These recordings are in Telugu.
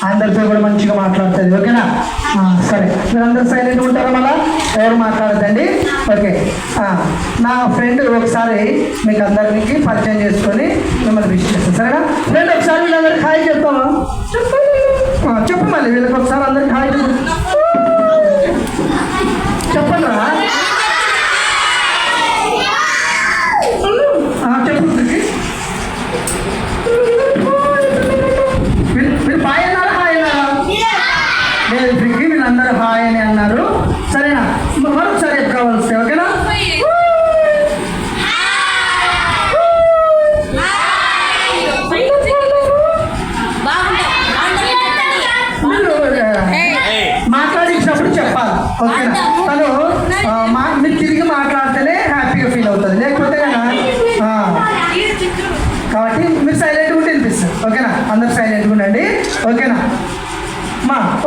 అందరితో కూడా మంచిగా మాట్లాడుతుంది. ఓకేనా? సరే, మీరందరూ సైలెంట్ ఉంటారా? మళ్ళా ఎవరు మాట్లాడద్దండి. ఓకే. నా ఫ్రెండ్ ఒకసారి మీకు అందరికి పరిచయం చేసుకొని మిమ్మల్ని విష్ చేస్తాను. సరేనా? ఫ్రెండ్ ఒకసారి వీళ్ళందరికి హాయ్ చెప్తామా? చెప్పు మళ్ళీ వీళ్ళకి ఒకసారి అందరికి హాయ్ చెప్పండి రా. చెప్పు. వీళ్ళు బాయ్ అన్నారా హాయ్ అన్నారా? లేదు ఫ్రీకి వీళ్ళందరూ హాయ్ అని అన్నారు. సరేనా? మరొకసారి చెప్పుకోవాల్సి. ఓకేనా? మాట్లాడించినప్పుడు చెప్పాలి. ఓకేనా? తను మీరు తిరిగి మాట్లాడితేనే హ్యాపీగా ఫీల్ అవుతుంది, లేకపోతే కాబట్టి మీరు సైలెంట్గా ఉంటే వినిపిస్తుంది. ఓకేనా? అందరు సైలెంట్గా ఉండండి. ఓకేనా?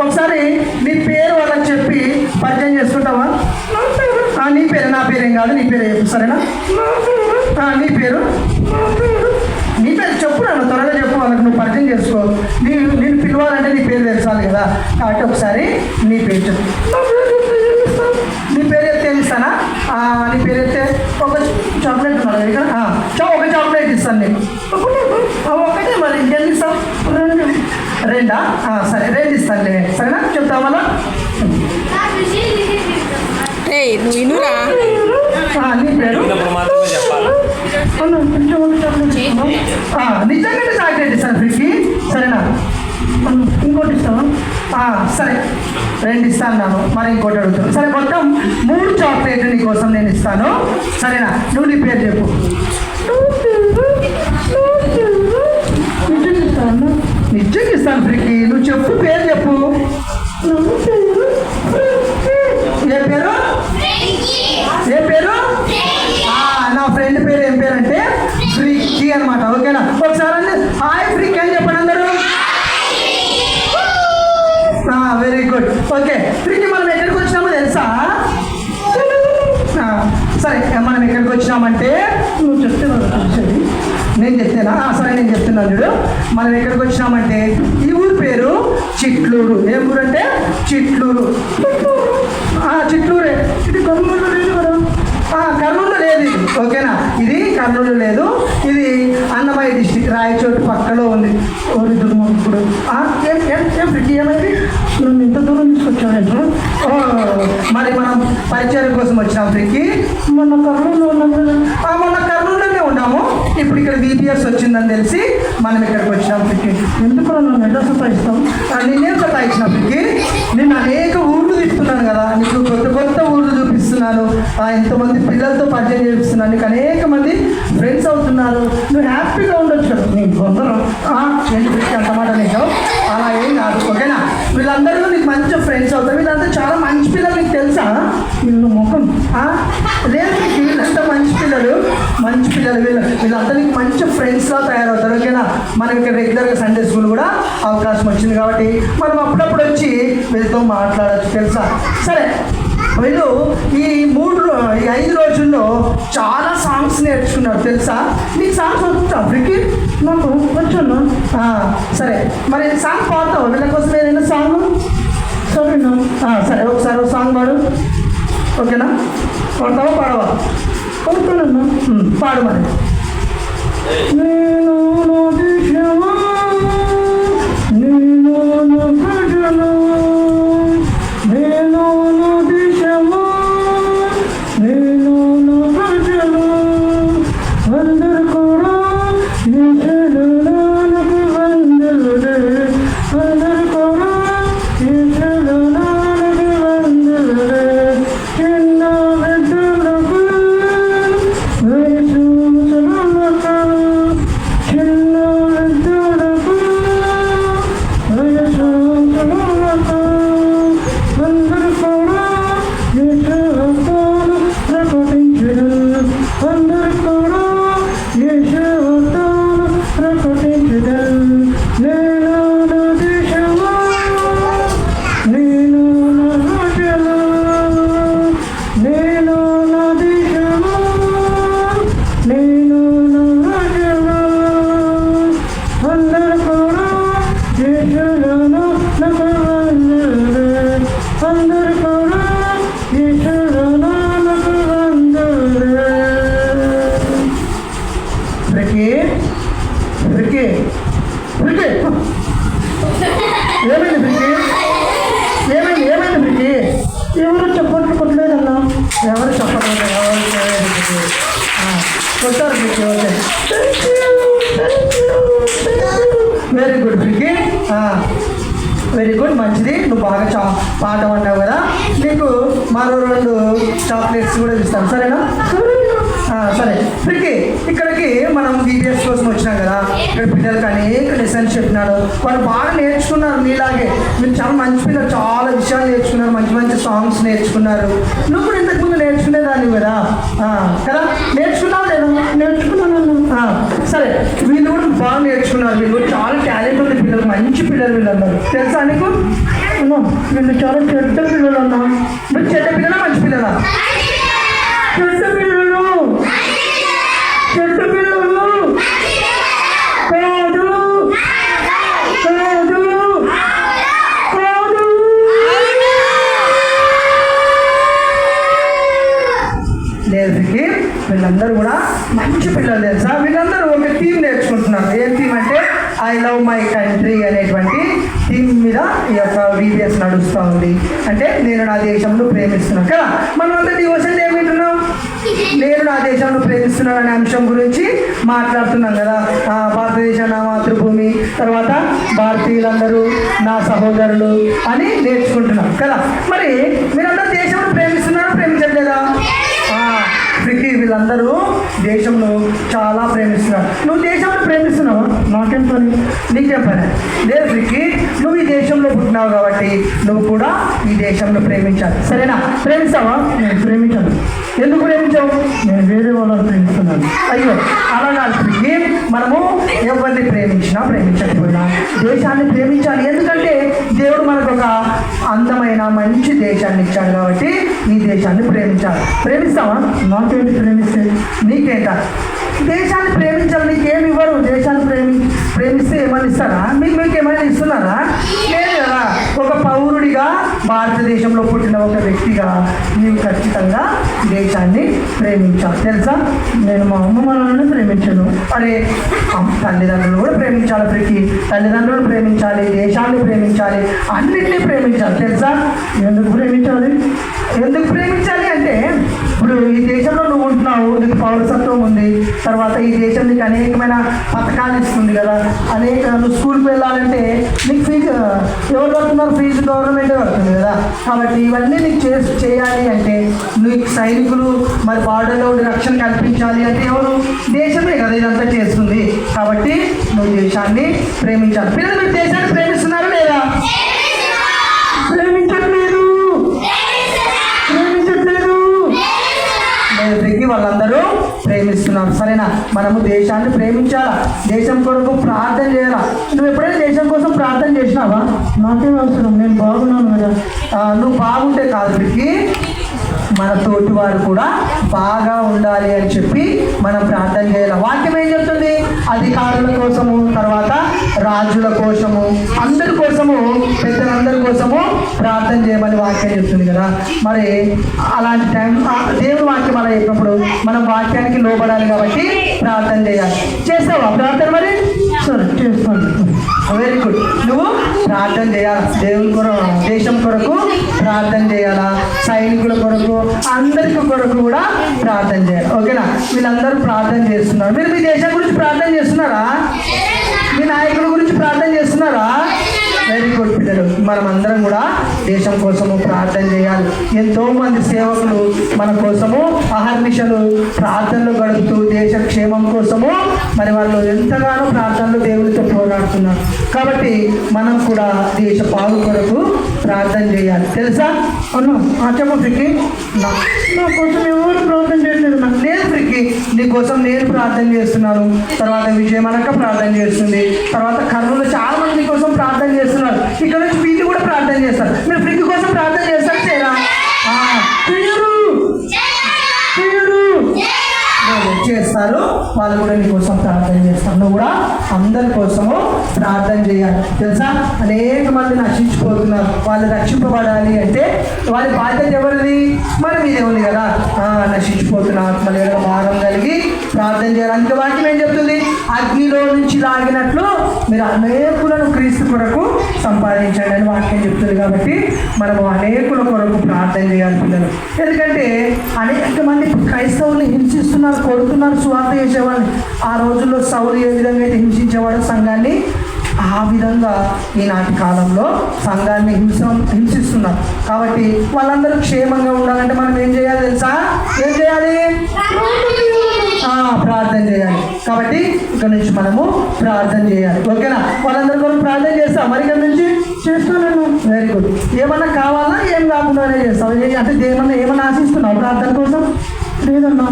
ఒకసారి నీ పేరు వాళ్ళకి చెప్పి పరిచయం చేసుకుంటావా? నీ పేరు. నా పేరేం కాదు, నీ పేరు చెప్పు. సరేనా? నీ పేరు చెప్పు. నన్ను త్వరగా చెప్పు, వాళ్ళకి నువ్వు పరిచయం చేసుకో. నేను పిలవాలంటే నీ పేరు తెలుసాలి కదా, కాబట్టి ఒకసారి నీ పేరు చెప్పు. నీ పేరు ఎత్తే ఇస్తానా? నీ పేరు ఎత్తే ఒక చాక్లెట్ ఉన్నాడు ఇక్కడ. ఒక చాక్లెట్ ఇస్తాను నీకు. ఒకటే మరి ఇంకెన్ని ఇస్తావు? రెండా? సరే, రెండు ఇస్తానులే. సరేనా? చెప్తావా మళ్ళా? నీ పేరు నిజంగానే చాక్లెట్ ఇస్తాను ఫ్రీకి. సరేనా? ఇంకోటి ఇస్తాను. సరే, రెండు ఇస్తాను. మరి ఇంకోటి అడుగుతాను. సరే, మొత్తం 3 చాక్లెట్లు నీ కోసం నేను ఇస్తాను. సరేనా? నువ్వు నీ పేరు చెప్పు. నిజంగా ఇస్తాను ఫ్రీకి. నువ్వు చెప్పు, పేరు చెప్పు. ఏ పేరు? ఏ పేరు? నా ఫ్రెండ్ పేరు ఏం పేరు అంటే ఫ్రీకి అనమాట. ఓకేనా? ఒకసారి హాయ్ ఫ్రీకి అని చెప్పండి అందరూ. Very good. ఓకే ఫ్రీకి, మనం ఎక్కడికి వచ్చినామో తెలుసా? సరే, మనం ఎక్కడికి వచ్చినామంటే నువ్వు చెప్తున్నావు, నేను చెప్తేనా? సరే, నేను చెప్తున్నాను చూడు. మనం ఎక్కడికి వచ్చినామంటే ఈ ఊరు పేరు చిట్లూరు. ఏ ఊరు అంటే చిట్లూరు. చిట్లూరే. ఇది కర్నూలు లేదు కదా? కర్నూలు లేదు ఇది. ఓకేనా? ఇది కర్నూలు లేదు. ఇది అన్నమయ్య డిస్టిక్, రాయచోటు పక్కలో ఉంది. ఇప్పుడు ఏం ఫ్రిడ్జి ఏమైంది? నువ్వు ఇంత దూరం తీసుకొచ్చావు. మరి మనం పరిచయం కోసం వచ్చినాం ఫ్రీకి. మొన్న కర్నూలులో కర్నూలులోనే ఉన్నాము. ఇప్పుడు ఇక్కడ VPS వచ్చిందని తెలిసి మనం ఇక్కడికి వచ్చినాం ఫ్రీకి. ఎందుకు నన్ను ఎట్లా సతాయిస్తాం? నేనేం సతాయించిన ఫ్రీకి? నేను అనేక ఊర్లు తిప్పుతున్నాను కదా, నీకు కొత్త ఊర్లు చూపిస్తున్నాను. ఎంతమంది పిల్లలతో పరిచయం చేపిస్తున్నాను, నీకు అనేక మంది ఫ్రెండ్స్ అవుతున్నారు. నువ్వు హ్యాపీగా ఉండొచ్చు కదా. నీకు కొందరు అంత మాట నీకు అలా ఏం కాదు. ఓకేనా? వీళ్ళందరూ నీకు మంచి ఫ్రెండ్స్ అవుతారు. వీళ్ళంతా చాలా మంచి పిల్లలు, నీకు తెలుసా? వీళ్ళు ముఖం లేదు, వీళ్ళంతా మంచి పిల్లలు. వీళ్ళంతా నీకు మంచి ఫ్రెండ్స్లా తయారవుతారు. ఓకేనా? మనకి ఇక్కడ రెగ్యులర్గా సండే స్కూల్ కూడా అవకాశం వచ్చింది కాబట్టి మనం అప్పుడప్పుడు వచ్చి వీళ్ళతో మాట్లాడచ్చు, తెలుసా? సరే, వీళ్ళు ఈ 5 రోజుల్లో చాలా సాంగ్స్ నేర్చుకున్నారు, తెలుసా? నీకు సాంగ్స్ వచ్చా ఫ్రీకి? నాకు వచ్చాను. సరే, మరి సాంగ్ పాడతావు వీళ్ళ కోసం? ఏదైనా సాంగ్? సరేనా? సరే, ఒకసారి ఒక సాంగ్ పాడు. ఓకేనా? పాడతావా పాడవా? పాడుతానన్నా. పాడు మరి. నేను అందరూ కూడా ఎవరు చెప్పలేదు, కొట్టారు ఫ్రిక్కీ. ఓకే, వెరీ గుడ్ ఫ్రిక్కీ, వెరీ గుడ్, మంచిది. నువ్వు బాగా పాట అన్నావు కదా, నీకు మరో 2 చాక్లెట్స్ కూడా ఇస్తాను, సరేనా? సరే ఫ్రిక్కీ, ఇక్కడికి మనం VBS కోసం వచ్చినాం కదా, ఇక్కడ పిల్లలకి అనేక లెసన్స్ చెప్పినాడు, వాళ్ళు బాగా నేర్చుకున్నారు. మీలాగే మీరు చాలా మంచి పిల్లలు, చాలా విషయాలు నేర్చుకున్నారు, మంచి మంచి సాంగ్స్ నేర్చుకున్నారు. నువ్వు కూడా ఇంతకుముందు నేర్చుకునేదాన్ని కదా, కదా నేర్చుకున్నావు నేను నేర్చుకున్నాను. సరే, వీళ్ళు కూడా బాగా నేర్చుకున్నారు, వీళ్ళు చాలా టాలెంట్ ఉంది పిల్లలు, మంచి పిల్లలు వీళ్ళు అన్నారు, తెలుసా నీకు? వీళ్ళు చాలా చెడ్డ పిల్లలు అన్నా. మీరు చెడ్డ పిల్లలా మంచి పిల్లలా? చెడ్డ పిల్లలు, చెడ్డ పిల్లలు కాదు, కాదు, కాదు. లేదు, వీళ్ళందరూ కూడా మంచి పిల్లలు, తెలుసా? వీళ్ళందరూ ఒక థీమ్ నేర్చుకుంటున్నారు. ఏ థీమ్ అంటే ఐ లవ్ మై కంట్రీ అనేటువంటి థీమ్ మీద ఈ యొక్క VBS నడుస్తూ ఉంది. అంటే నేను నా దేశంలో ప్రేమిస్తున్నాను కదా. మనం అంతా డివోషన్ ఏం వింటున్నాం? నేను నా దేశంలో ప్రేమిస్తున్నాను అనే అంశం గురించి మాట్లాడుతున్నాం కదా. భారతదేశం నా మాతృభూమి, తర్వాత భారతీయులందరూ నా సహోదరులు అని నేర్చుకుంటున్నాం కదా. మరి మీరందరూ దేశంలో ప్రేమిస్తున్నారా, ప్రేమించట్లేదా? ఫ్రిక్కీ, వీళ్ళందరూ దేశంలో చాలా ప్రేమిస్తున్నారు. నువ్వు దేశంలో ప్రేమిస్తున్నావా? నాకేం పని, నీకేం పని? లేదు ఫ్రిక్కీ, నువ్వు ఈ దేశంలో పుట్టినావు కాబట్టి నువ్వు కూడా ఈ దేశంలో ప్రేమించాలి, సరేనా? ప్రేమిస్తావా? నేను ప్రేమించాను. ఎందుకు ప్రేమించావు? నేను వేరే వాళ్ళని ప్రేమిస్తున్నాను. అయ్యో, అలా కాదు ఫ్రిక్కీ, మనము ఎవరిని ప్రేమించినా ప్రేమించకపోయినా దేశాన్ని ప్రేమించాలి. ఎందుకంటే దేవుడు మనకు ఒక అందమైన మంచి దేశాన్ని ఇచ్చాడు కాబట్టి ఈ దేశాన్ని ప్రేమించాలి. ప్రేమిస్తావా? నాకేంటి ప్రేమిస్తే? నీకేంట? దేశాన్ని ప్రేమించాలి, నీకేమి ఇవ్వరు. దేశాన్ని ప్రేమిస్తే ఏమైనా ఇస్తారా? మీకు ఏమైనా ఇస్తున్నారా? లేదు కదా. ఒక పౌరుడిగా, భారతదేశంలో పుట్టిన ఒక వ్యక్తిగా నీవు ఖచ్చితంగా దేశాన్ని ప్రేమించాలి, తెలుసా? నేను మా అమ్మ నాన్నని ప్రేమించాను. అరే, తల్లిదండ్రులు కూడా ప్రేమించాలి ఫ్రిక్కీ. తల్లిదండ్రులు ప్రేమించాలి, దేశాన్ని ప్రేమించాలి, అన్నింటినీ ప్రేమించాలి, తెలుసా? ఎందుకు ప్రేమించాలి? ఎందుకు ప్రేమించాలి అంటే, ఇప్పుడు ఈ దేశంలో నువ్వు ఉంటున్నావు, నీకు పౌరసత్వం ఉంది, తర్వాత ఈ దేశం నీకు అనేకమైన పథకాలు ఇస్తుంది కదా. నువ్వు స్కూల్కి వెళ్ళాలంటే నీకు ఫీజు ఎవరు కడుతున్నారు? ఫీజు గవర్నమెంటే కడుతుంది కదా. కాబట్టి ఇవన్నీ నీకు చేయాలి అంటే నీకు సైనికులు, మరి బార్డర్లో రక్షణ కల్పించాలి అంటే ఎవరు? దేశమే కదా ఇదంతా చేస్తుంది. కాబట్టి నువ్వు దేశాన్ని ప్రేమించాలి. పిల్లలు, మీరు దేశాన్ని ప్రేమిస్తున్నారు లేదా? ప్రేమించట్లేదు, ప్రేమించట్లేదు. ఫ్రిక్కీ, వాళ్ళందరూ ప్రేమిస్తున్నారు, సరేనా? మనము దేశాన్ని ప్రేమించాలా, దేశం కొరకు ప్రార్థన చేయాలా. నువ్వు ఎప్పుడైనా దేశం కోసం ప్రార్థన చేసినావా? నాకేం అవసరం, నేను బాగున్నాను కదా. నువ్వు బాగుంటే కాదు ఫ్రిక్కీ, మన తోటి వారు కూడా బాగా ఉండాలి అని చెప్పి మనం ప్రార్థన చేయాలి. వాక్యం ఏం చెప్తుంది? అధికారుల కోసము, తర్వాత రాజుల కోసము, అందరి కోసము, పెద్దలందరి కోసము ప్రార్థన చేయమని వాక్యం చెప్తుంది కదా. మరి అలాంటి టైం దేవుని వాక్యం అలా చెప్పినప్పుడు మనం వాక్యానికి లోబడాలి కాబట్టి ప్రార్థన చేయాలి. చేస్తావా ప్రార్థన? మరి సరే, చేస్తాను. Very good. నువ్వు ప్రార్థన చేయాలి, దేవుని కొరకు, దేశం కొరకు ప్రార్థన చేయాలా, సైనికుల కొరకు, అందరికి కొరకు కూడా ప్రార్థన చేయాలి, ఓకేనా? వీళ్ళందరూ ప్రార్థన చేస్తున్నారు. మీరు మీ దేశం గురించి ప్రార్థన చేస్తున్నారా? మీ నాయకుల గురించి ప్రార్థన చేస్తున్నారా? వెరీ గుడ్ పిల్లలు, మనం అందరం కూడా దేశం కోసము ప్రార్థన చేయాలి. ఎంతో మంది సేవకులు మన కోసము అహర్నిశలు ప్రార్థనలు గడుపుతూ దేశ క్షేమం కోసము మరి వాళ్ళు ఎంతగానో ప్రార్థనలు దేవుడితో పోరాడుతున్నారు. కాబట్టి మనం కూడా దేశ పాలు కొరకు ప్రార్థన చేయాలి, తెలుసా? అన్నా చెప్పు ఫ్రిక్కీ. నా కోసం ఎవరు ప్రార్థన చేయలేదు. నాకు లేదు ఫ్రిక్కీ, నీ కోసం నేను ప్రార్థన చేస్తున్నాను, తర్వాత విజయమనక ప్రార్థన చేస్తుంది, తర్వాత కర్నూలు చాలా మంది కోసం ప్రార్థన చేస్తున్నారు. ఇక్కడ నుంచి వీళ్ళు కూడా ప్రార్థన చేస్తారు. మీరు ఫ్రిక్కీ కోసం ప్రార్థన చేస్తారు చేయరా? చేస్తారు, వాళ్ళు కూడా నీ కోసం ప్రార్థన చేస్తారు. నువ్వు కూడా అందరి కోసము ప్రార్థన చేయాలి, తెలుసా? అనేక మంది నశించిపోతున్నారు. వాళ్ళు రక్షింపబడాలి అంటే వాళ్ళ బాధ్యత ఎవరిది? మన మీదే ఉంది కదా. నశించిపోతున్నారు, మళ్ళీ భారం కలిగి ప్రార్థన చేయాలి. అందుకే వాక్యం ఏం చెప్తుంది? అగ్నిలో నుంచి లాగినట్లు మీరు అనేకులను క్రీస్తు కొరకు సంపాదించండి అని వాక్యం చెప్తుంది. కాబట్టి మనము అనేకుల కొరకు ప్రార్థన చేయాలి పిల్లలు. ఎందుకంటే అనేక మంది క్రైస్తవుల్ని హింసిస్తున్నారు, కొడుతున్నారు సువార్త చేసేవాళ్ళని. ఆ రోజుల్లో సౌలు ఏ విధంగా అయితే హింసించేవాడు సంఘాన్ని, ఆ విధంగా ఈనాటి కాలంలో సంఘాన్ని హింసిస్తున్నారు. కాబట్టి వాళ్ళందరూ క్షేమంగా ఉండాలంటే మనం ఏం చేయాలి తెలుసా? ఏం చేయాలి? ప్రార్థన చేయాలి. కాబట్టి ఇక్కడ నుంచి మనము ప్రార్థన చేయాలి. ఓకేనా? వాళ్ళందరి కొరకు ప్రార్థన చేస్తాం. మరి ఇక్కడ నుంచి చేస్తున్నాను. Very good. ఏమన్నా కావాలా? ఏం కాకుండానే చేస్తావు. అంటే ఏమన్నా ఆశిస్తున్నావు ప్రార్థన కోసం? లేదన్నా.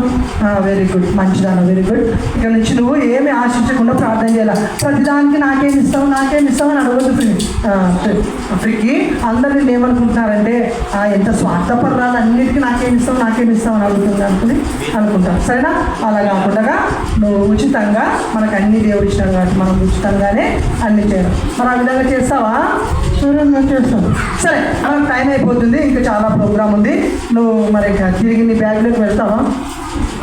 వెరీ గుడ్, మంచిదన్నా, వెరీ గుడ్. ఇక్కడ నుంచి నువ్వు ఏమి ఆశించకుండా ప్రార్థన చేయాలి. ప్రతిదానికి నాకేమి ఇస్తావు అని అడగదు ఫ్రీకి. అందరు నేను ఏమనుకుంటున్నారంటే ఎంత స్వార్థపరాలు, అన్నిటికీ నాకేమి ఇస్తావు అని అడుగుతుంది అనుకుంటాను. సరేనా? అలా కాకుండా నువ్వు ఉచితంగా, మనకు అన్ని దేవుడు ఇచ్చినాడు కాబట్టి మనం ఉచితంగానే అన్ని చేయడం. మరి ఆ విధంగా చేస్తావా? సరే, నేను చేస్తాను. సరే, మనకు టైం అయిపోతుంది, ఇంకా చాలా ప్రోగ్రామ్ ఉంది. నువ్వు మరి తిరిగి నీ బ్యాగ్లోకి వెళ్తావా?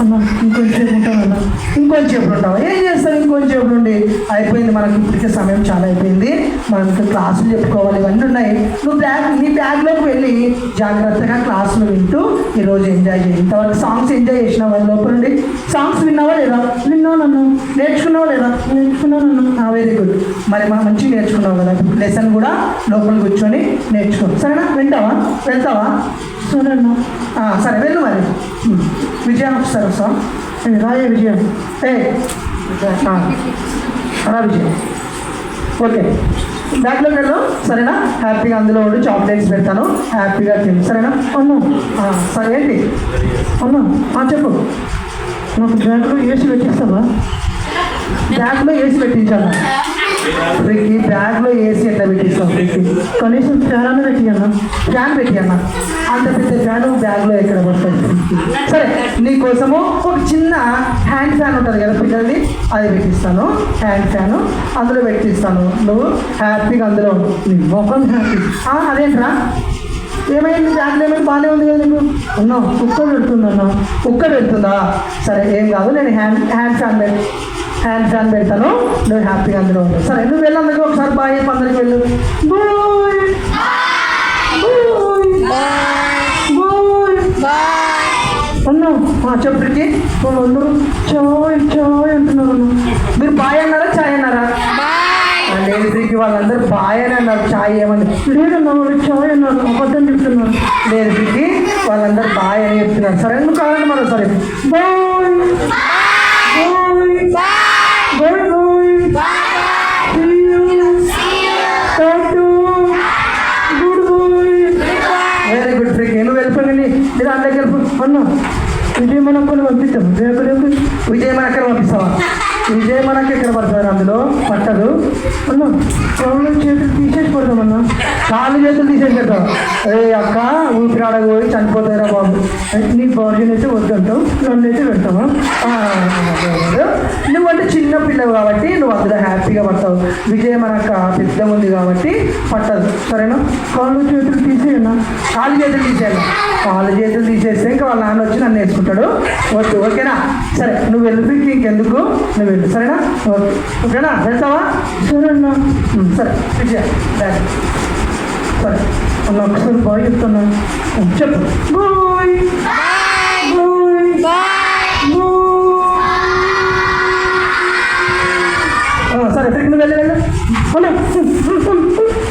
అన్న ఇంకొంచెం ఉంటావన్నా. ఇంకొంచెం ఉంటావా? ఏం చేస్తావు ఇంకొంచెం నుండి? అయిపోయింది, మనకి ఇప్పటికే సమయం చాలా అయిపోయింది. మనం ఇంకా క్లాసులు చెప్పుకోవాలి, ఇవన్నీ ఉన్నాయి. నువ్వు నీ బ్యాగ్లోకి వెళ్ళి జాగ్రత్తగా క్లాసులు వింటూ ఈరోజు ఎంజాయ్ చేయి. ఇంతవరకు సాంగ్స్ ఎంజాయ్ చేసినావు వాళ్ళ లోపల నుండి. సాంగ్స్ విన్నావా లేదా? విన్నావు నన్ను. నేర్చుకున్నావా లేదా? నేర్చుకున్నాను. Very good. మరి మనం మంచిగా నేర్చుకున్నావు కదా. లెసన్ కూడా లోపల కూర్చొని నేర్చుకో. సరేనా? వెళ్తావా? సరేనా? సరే, వెళ్ళు మరి. విజయం ఒకసారి వస్తాం. రాయే విజయం. రా విజయం. ఓకే, బ్యాగ్లోకి వెళ్ళు. సరేనా? హ్యాపీగా అందులో ఉండి చాక్లెట్స్ పెడతాను, హ్యాపీగా తిని. సరేనా? అన్నా. సరే, ఏంటి అన్నా? చెప్పు. నాకు బ్యాగ్లో ఏసీ పెట్టిస్తావా? బ్యాగ్లో ఏసీ పెట్టించాలా? ఫ్రీకి బ్యాగ్లో ఏసీ ఎట్లా పెట్టిస్తాం? ఫ్రీకి కనీసం ఫ్యాన్ అన్న ఫ్యాన్ పెట్టి అన్న. అంత పెద్ద ఫ్యాన్ బ్యాగ్లో ఎక్కడ పడుతుంది? సరే, నీకోసము ఒక చిన్న హ్యాండ్ ఫ్యాన్ ఉంటుంది కదా పిల్లల్ని, అది పెట్టిస్తాను. హ్యాండ్ ఫ్యాన్ అందులో పెట్టిస్తాను. నువ్వు హ్యాపీగా అందులో మొక్కం హ్యాపీ. అదేంట్రా, ఏమైంది? బ్యాగ్లో ఏమైనా బాగానే ఉంది కదా నీకు? అన్నా, కుక్క పెడుతుందా? సరే, ఏం కాదు, నేను హ్యాండ్ ఫ్యాన్ పెడతాను, నువ్వు హ్యాపీగా అందులో ఉంటావు. సరే, నువ్వు వెళ్ళందుకు ఒకసారి బాయ్ చెప్పి అందరికి వెళ్ళు. అన్నా చెప్పరికి వాళ్ళందరూ చాయ్ అంటున్నారు. మీరు బాయ్ అన్నారా చాయ్ అన్నారా? లేదు ఫ్రీకి, వాళ్ళందరూ బాయ్ అని అన్నారు, చాయ్ ఏమని లేదన్నా, వాళ్ళు చాయ్ అన్నారు. అబద్ధం చెప్తున్నారు. లేదు ఫ్రీకి, వాళ్ళందరూ బాయ్ అని చెప్తున్నారు. సరే, నువ్వు కాదండి మరో. సరే, వెరీ గుడ్ ఫ్రీకి. నువ్వు వెళ్ళిపోయింది, మీరు అందరికి వెళ్ళిపో. అన్నా, విజయమనక్కని పంపిస్తాను. విజయమనక్కని ఎక్కడ పడతారు? అందులో పట్టదు. అన్నా, కాళ్ళు చేతులు తీసేసి పడతామన్నా. కాళ్ళు చేతులు తీసేసి పెడతావు? అక్క, ఊపిరాడకు పోయి చనిపోతాయిరా బాబు. నీ బాడీని అయితే వద్దంటావు, నన్ను అయితే పెడతావా? నువ్వంటే చిన్న పిల్లవు కాబట్టి నువ్వు అందులో హ్యాపీగా పడతావు. విజయమనక్క పెద్ద ఉంది కాబట్టి పట్టదు. సరేనా? కాళ్ళు చేతులు తీసేయన్నా. కాళ్ళు చేతులు తీసేస్తే ఇంకా వాళ్ళ నాన్న వచ్చి నన్ను వేసుకుంటాడు. వద్దు. ఓకేనా? సరే, నువ్వు వెళ్ళి ఇంకెందుకు, నువ్వు వెళ్ళు. సరేనా? ఓకేనా? వెళ్తావా? సరేనా? సరే, విజయ బ్యాగ్. సరే, అన్న ఒకసారి బాయ్ చెప్తున్నాను, చెప్పు. సరే, నువ్వు వెళ్ళి